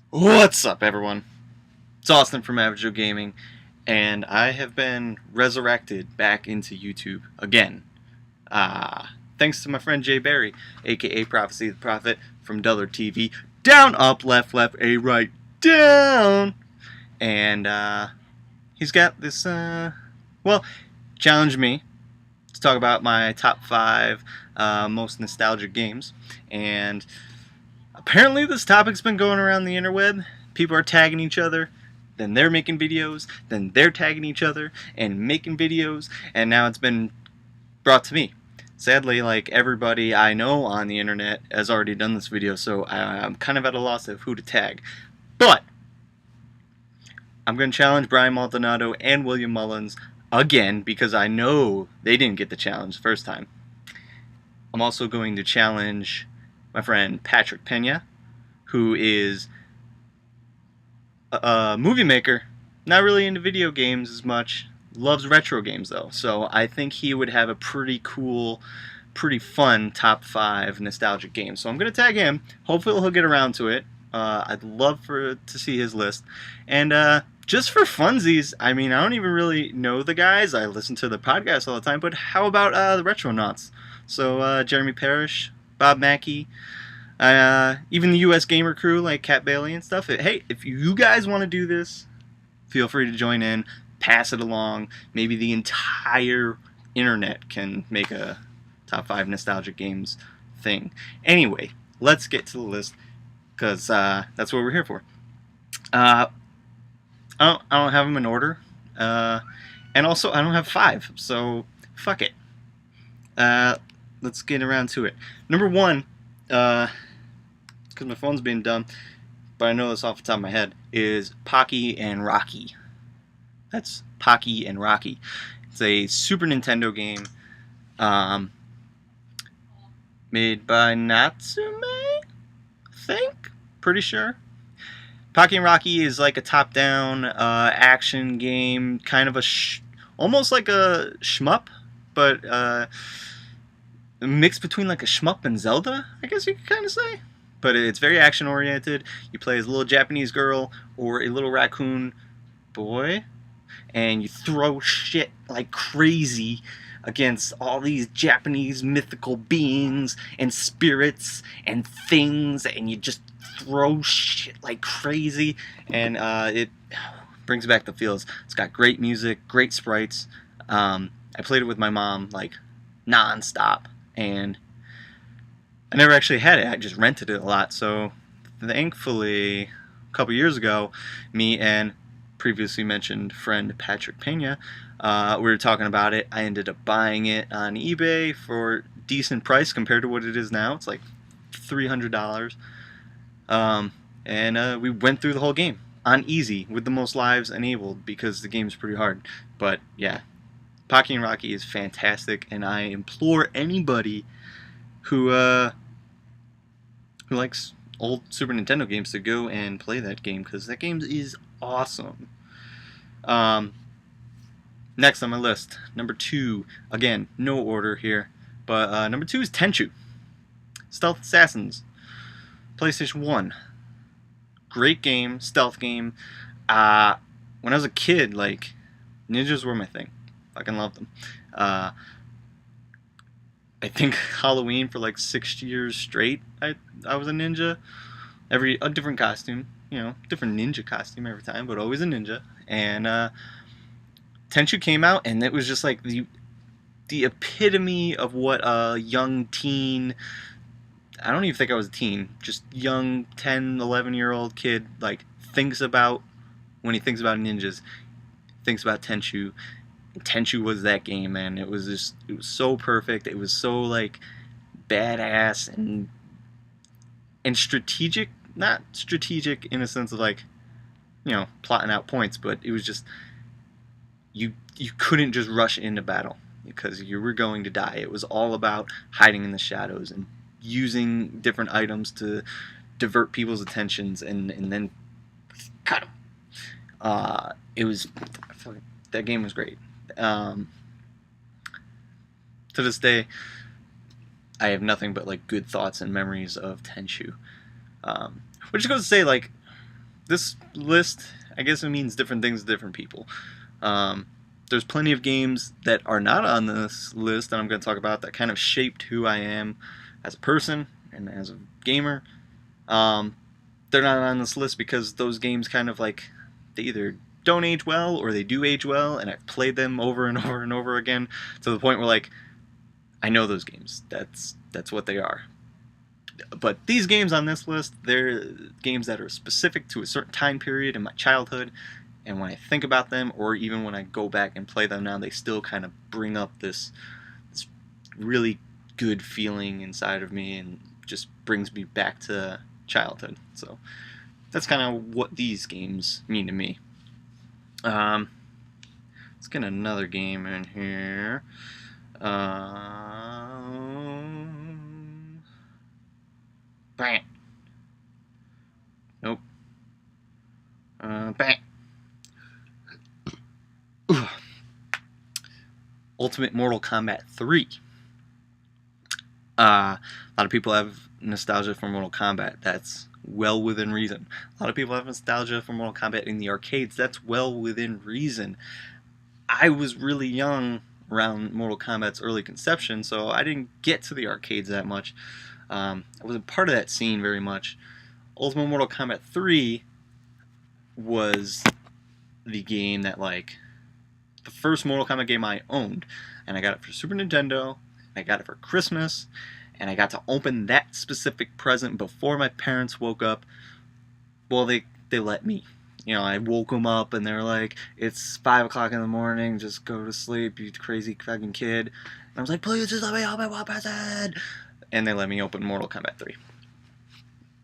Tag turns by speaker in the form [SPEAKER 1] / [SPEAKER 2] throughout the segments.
[SPEAKER 1] What's up, everyone? It's Austin from Average Joe Gaming, and I have been resurrected back into YouTube again. Thanks to my friend Jay Barry, aka Prophecy the Prophet from Dullard TV. Down, up, left, left, A, right, down! And he's got this, challenged me to talk about my top 5 most nostalgic games. And apparently this topic's been going around the interweb. People are tagging each other, then they're making videos, then they're tagging each other and making videos, and now it's been brought to me. Sadly, like, everybody I know on the internet has already done this video, so I'm kind of at a loss of who to tag. But I'm going to challenge Brian Maldonado and William Mullins again, because I know they didn't get the challenge the first time. I'm also going to challenge my friend Patrick Pena, who is a movie maker, not really into video games as much, loves retro games though, so I think he would have a pretty cool, pretty fun top 5 nostalgic games. So I'm going to tag him. Hopefully he'll get around to it. I'd love to see his list. And just for funsies, I mean, I don't even really know the guys. I listen to the podcast all the time, but how about the Retronauts? So Jeremy Parrish, Bob Mackey, even the US Gamer crew like Cat Bailey and stuff. Hey, if you guys want to do this, feel free to join in, pass it along. Maybe the entire internet can make a top 5 nostalgic games thing. Anyway, let's get to the list, because that's what we're here for. I don't have them in order, and also I don't have 5, so fuck it. Let's get around to it. Number 1, because my phone's being dumb, but I know this off the top of my head, is Poki and Rocky. That's Poki and Rocky. It's a Super Nintendo game made by Natsume, I think? Pretty sure. Poki and Rocky is like a top-down action game, kind of almost like a shmup, but a mix between like a shmup and Zelda, I guess you could kind of say. But it's very action-oriented. You play as a little Japanese girl or a little raccoon boy, and you throw shit like crazy against all these Japanese mythical beings and spirits and things, and you just throw shit like crazy, and it brings back the feels. It's got great music, great sprites. I played it with my mom like non-stop, and I never actually had it. I just rented it a lot. So thankfully, a couple years ago, me and previously mentioned friend Patrick Pena, we were talking about it. I ended up buying it on eBay for a decent price compared to what it is now. It's like $300. And we went through the whole game on easy with the most lives enabled, because the game's pretty hard. But yeah, Poki and Rocky is fantastic, and I implore anybody who likes old Super Nintendo games to go and play that game, because that game is awesome. Next on my list, number 2, again, no order here, but number 2 is Tenchu. Stealth Assassins, PlayStation 1. Great game, stealth game. When I was a kid, like, ninjas were my thing. Fucking loved them. I think Halloween for like 6 years straight, I was a ninja. A different costume, different ninja costume every time, but always a ninja. And Tenchu came out, and it was just like the epitome of what a young teen, I don't even think I was a teen, just young 10, 11-year-old kid like thinks about when he thinks about ninjas, thinks about Tenchu. Tenchu was that game, man. It was so perfect. It was so like badass and strategic, not strategic in a sense of like, plotting out points, but it was just you couldn't just rush into battle because you were going to die. It was all about hiding in the shadows and using different items to divert people's attentions and then cut them. That game was great. To this day, I have nothing but like good thoughts and memories of Tenchu. Which goes to say, like, this list, I guess it means different things to different people. There's plenty of games that are not on this list that I'm going to talk about that kind of shaped who I am as a person and as a gamer. They're not on this list because those games kind of like, they either don't age well or they do age well, and I've played them over and over and over again to the point where like I know those games. That's what they are. But these games on this list, they're games that are specific to a certain time period in my childhood, and when I think about them, or even when I go back and play them now, they still kind of bring up this really good feeling inside of me and just brings me back to childhood. So that's kind of what these games mean to me. Let's get another game in here. Bang. Nope. Bang. Ultimate Mortal Kombat 3. A lot of people have nostalgia for Mortal Kombat. That's well within reason. A lot of people have nostalgia for Mortal Kombat in the arcades. That's well within reason. I was really young around Mortal Kombat's early conception, so I didn't get to the arcades that much. I wasn't part of that scene very much. Ultimate Mortal Kombat 3 was the game that, like, the first Mortal Kombat game I owned, and I got it for Super Nintendo, and I got it for Christmas, and I got to open that specific present before my parents woke up. Well, they let me. You know, I woke them up, and they're like, it's 5 o'clock in the morning, just go to sleep, you crazy fucking kid. And I was like, please just let me open one present. And they let me open Mortal Kombat 3.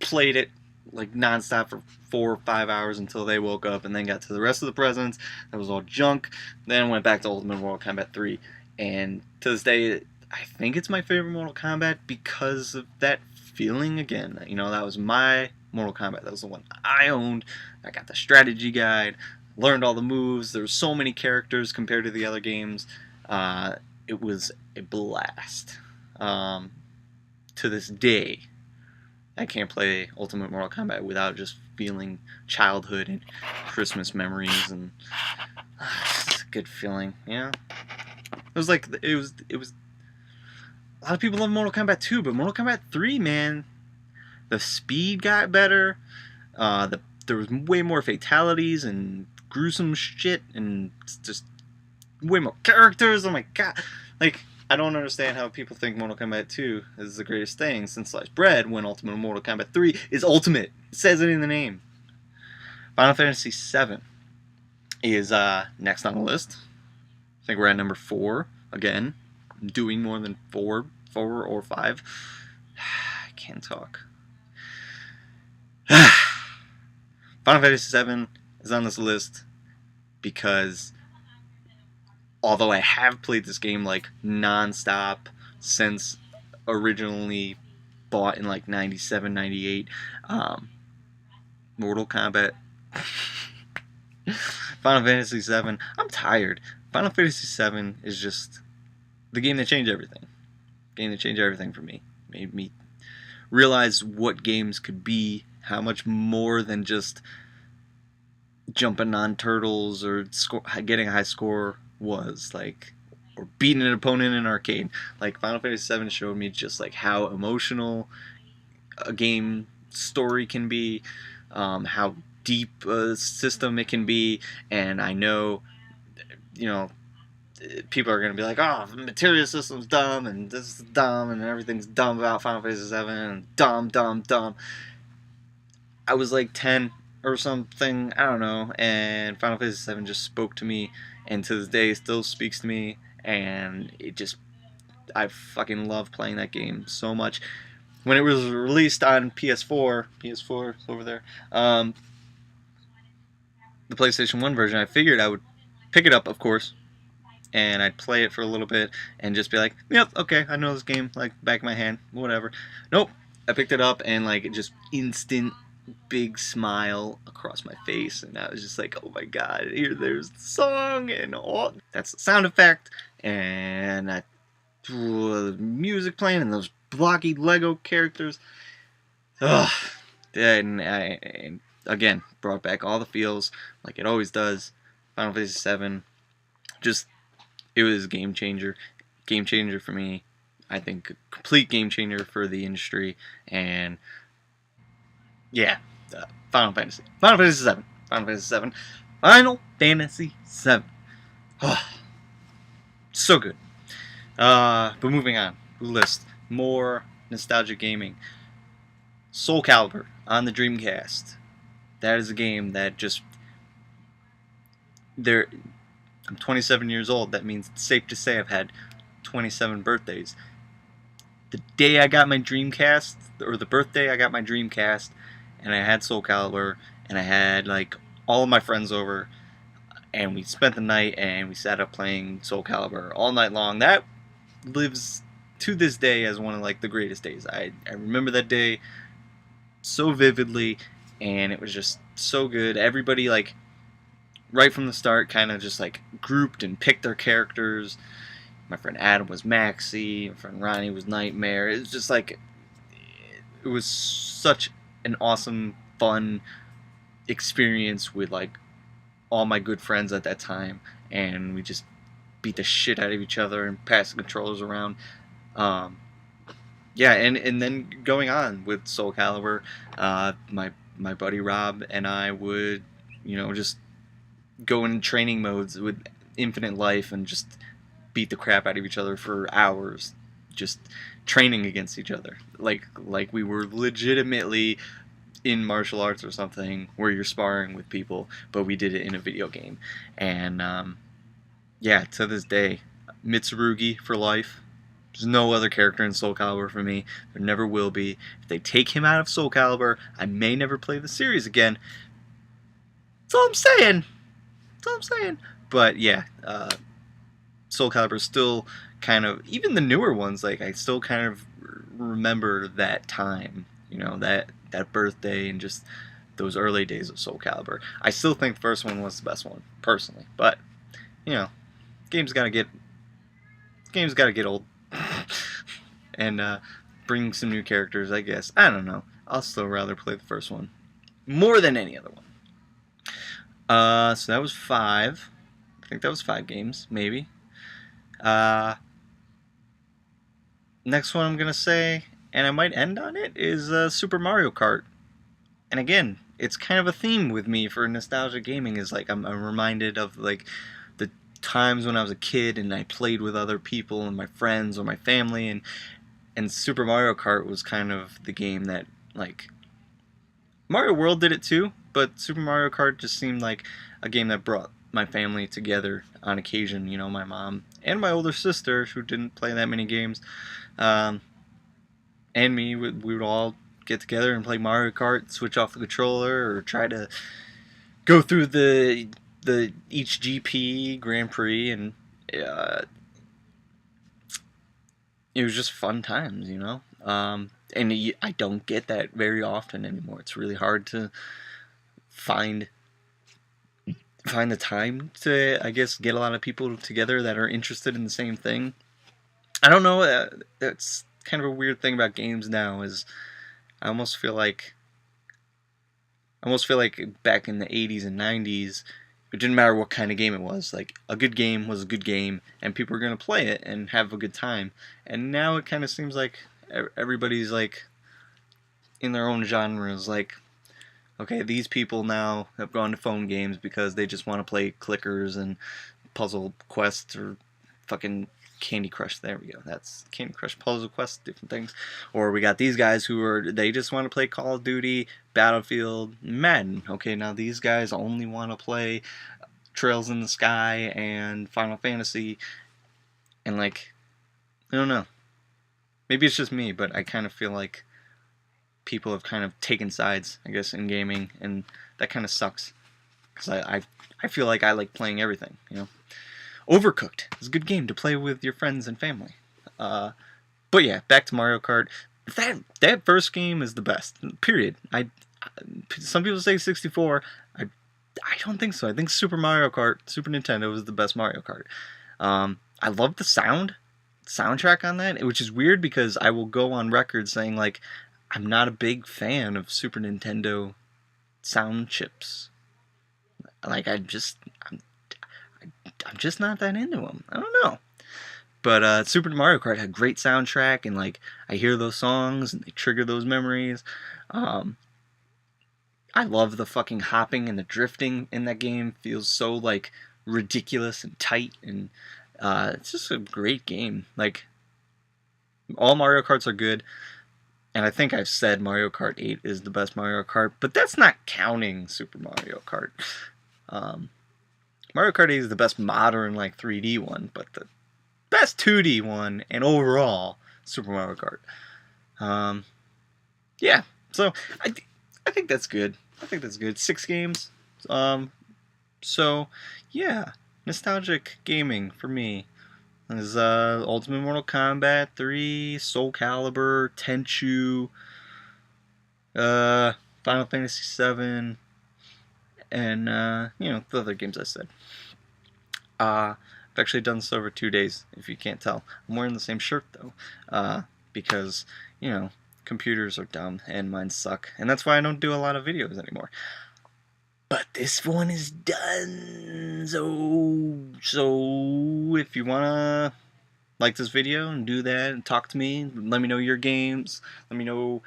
[SPEAKER 1] Played it like nonstop for 4 or 5 hours until they woke up, and then got to the rest of the presents. That was all junk. Then went back to Ultimate Mortal Kombat 3, and to this day, I think it's my favorite Mortal Kombat because of that feeling again. You know, that was my Mortal Kombat. That was the one I owned. I got the strategy guide, learned all the moves. There were so many characters compared to the other games. It was a blast. To this day, I can't play Ultimate Mortal Kombat without just feeling childhood and Christmas memories, and it's a good feeling. Yeah, it was like it was. A lot of people love Mortal Kombat 2, but Mortal Kombat 3, man, the speed got better. There was way more fatalities and gruesome shit, and just way more characters. Oh my god, like. I don't understand how people think Mortal Kombat 2 is the greatest thing since sliced bread when Ultimate Mortal Kombat 3 is ultimate. It says it in the name. Final Fantasy 7 is next on the list. I think we're at number 4 again. I'm doing more than 4 or 5. I can't talk. Final Fantasy 7 is on this list because although I have played this game like non-stop since originally bought in like 97, 98, Mortal Kombat, Final Fantasy 7, I'm tired. Final Fantasy 7 is just the game that changed everything. The game that changed everything for me. Made me realize what games could be, how much more than just jumping on turtles or getting a high score was, like, or beating an opponent in an arcade. Like, Final Fantasy VII showed me just like how emotional a game story can be, how deep a system it can be, and I know, you know, people are going to be like, oh, the material system's dumb, and this is dumb, and everything's dumb about Final Fantasy VII, and dumb. I was like 10 or something, I don't know, and Final Fantasy VII just spoke to me, and to this day still speaks to me, and it just, I fucking love playing that game so much. When it was released on PS4 is over there, the PlayStation 1 version, I figured I would pick it up, of course, and I'd play it for a little bit, and just be like, yep, okay, I know this game, like, back of my hand, whatever. Nope, I picked it up, and, like, it just instant big smile across my face, and I was just like, oh my god, here there's the song, and all that's the sound effect, and the music playing, and those blocky Lego characters. Ugh. And again, brought back all the feels like it always does. Final Fantasy 7, just, it was a game changer for me. I think a complete game changer for the industry, and yeah, Final Fantasy, Final Fantasy 7, Final Fantasy 7, Final Fantasy 7. Oh, so good. But moving on, list more nostalgic gaming. Soulcalibur on the Dreamcast. That is a game that just there. I'm 27 years old. That means it's safe to say I've had 27 birthdays. The day I got my Dreamcast, or the birthday I got my Dreamcast, and I had Soulcalibur, and I had like all of my friends over, and we spent the night and we sat up playing Soulcalibur all night long. That lives to this day as one of like the greatest days. I remember that day so vividly, and it was just so good. Everybody, like, right from the start, kind of just like grouped and picked their characters. My friend Adam was Maxie, my friend Ronnie was Nightmare. It was just like, it was such an awesome, fun experience with like all my good friends at that time, and we just beat the shit out of each other and pass the controllers around. Yeah, and then going on with Soulcalibur, my buddy Rob and I would, just go in training modes with infinite life and just beat the crap out of each other for hours, just training against each other, like we were legitimately in martial arts or something, where you're sparring with people, but we did it in a video game. And yeah, to this day, Mitsurugi for life. There's no other character in Soulcalibur for me. There never will be. If they take him out of Soulcalibur, I may never play the series again. That's all I'm saying. That's all I'm saying. But yeah, Soulcalibur still kind of, even the newer ones, like, I still kind of remember that time, that birthday and just those early days of Soulcalibur. I still think the first one was the best one, personally. But, games gotta get old. And bring some new characters, I guess. I don't know. I'll still rather play the first one more than any other one. So that was 5. I think that was 5 games, maybe. Next one I'm gonna say, and I might end on it, is Super Mario Kart. And again, it's kind of a theme with me for nostalgic gaming. Is like I'm reminded of like the times when I was a kid and I played with other people and my friends or my family, and Super Mario Kart was kind of the game that, like, Mario World did it too, but Super Mario Kart just seemed like a game that brought my family together on occasion. My mom and my older sister, who didn't play that many games, and me, we would all get together and play Mario Kart, switch off the controller, or try to go through the each GP Grand Prix, and it was just fun times, and I don't get that very often anymore. It's really hard to find the time to, I guess, get a lot of people together that are interested in the same thing. I don't know. That's kind of a weird thing about games now. Is I almost feel like back in the 80s and 90s, it didn't matter what kind of game it was. Like, a good game was a good game, and people were going to play it and have a good time. And now it kind of seems like everybody's, like, in their own genres. Like, okay, these people now have gone to phone games because they just want to play clickers and puzzle quests, or fucking Candy Crush. There we go. That's Candy Crush, Puzzle Quest, different things. Or we got these guys they just want to play Call of Duty, Battlefield, Madden. Okay, now these guys only want to play Trails in the Sky and Final Fantasy. And, like, I don't know. Maybe it's just me, but I kind of feel like people have kind of taken sides, I guess, in gaming, and that kind of sucks. Because I feel like I like playing everything, Overcooked is a good game to play with your friends and family. But yeah, back to Mario Kart. That first game is the best. Period. Some people say 64. I don't think so. I think Super Mario Kart, Super Nintendo, is the best Mario Kart. I love the soundtrack on that, which is weird because I will go on record saying, like, I'm not a big fan of Super Nintendo sound chips. Like I'm just not that into them. I don't know. But Super Mario Kart had a great soundtrack, and like I hear those songs and they trigger those memories. I love the fucking hopping and the drifting in that game. Feels so like ridiculous and tight, and it's just a great game. Like all Mario Karts are good, and I think I've said Mario Kart 8 is the best Mario Kart, but that's not counting Super Mario Kart. Mario Kart 8 is the best modern like 3D one, but the best 2D one and overall Super Mario Kart. Yeah, so I think that's good. I think that's good. 6 games. So yeah, nostalgic gaming for me is Ultimate Mortal Kombat 3, Soulcalibur, Tenchu, Final Fantasy 7, and the other games I said. I've actually done this over 2 days, if you can't tell. I'm wearing the same shirt though, because computers are dumb and mine suck, and that's why I don't do a lot of videos anymore. But this one is done. So if you wanna like this video and do that and talk to me, let me know your games. Let me know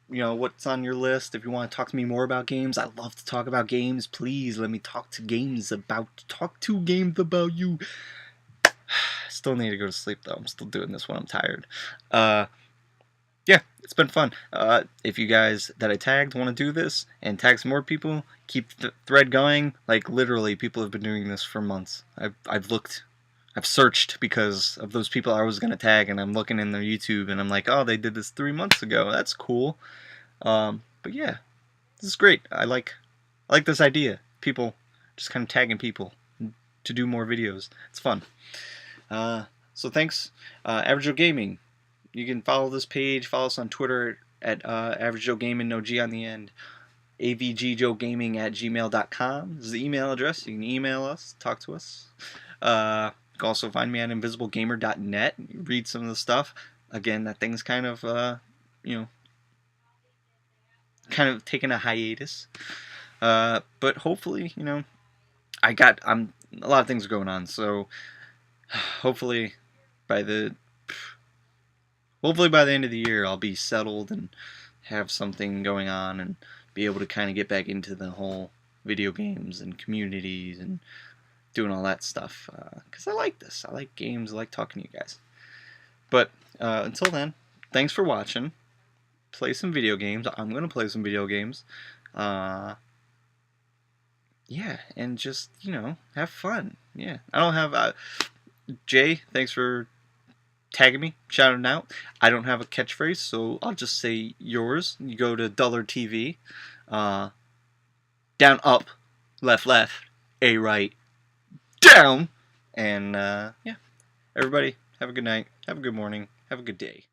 [SPEAKER 1] what's on your list. If you want to talk to me more about games, I love to talk about games. Please let me talk to games about you. Still need to go to sleep though. I'm still doing this when I'm tired. Yeah, it's been fun. If you guys that I tagged want to do this and tag some more people, keep the thread going. Like literally, people have been doing this for months. I've searched because of those people I was gonna tag, and I'm looking in their YouTube, and I'm like, oh, they did this 3 months ago. That's cool. But yeah, this is great. I like this idea. People just kind of tagging people to do more videos. It's fun. So thanks, Average Joe Gaming. You can follow this page. Follow us on Twitter at Average Joe Gaming, no G on the end. avgjoegaming@gmail.com is the email address. You can email us, talk to us. You can also find me at invisiblegamer.net. Read some of the stuff. Again, that thing's kind of, kind of taking a hiatus. But hopefully, a lot of things are going on. So hopefully by the end of the year, I'll be settled and have something going on and be able to kind of get back into the whole video games and communities and doing all that stuff. Because I like this. I like games. I like talking to you guys. But until then, thanks for watching. Play some video games. I'm going to play some video games. Yeah, and just, have fun. Yeah. I don't have... Jay, thanks for tagging me, shouting out. I don't have a catchphrase, so I'll just say yours. You go to Duller TV. Down, up, left, A, right, down. And, yeah. Everybody, have a good night. Have a good morning. Have a good day.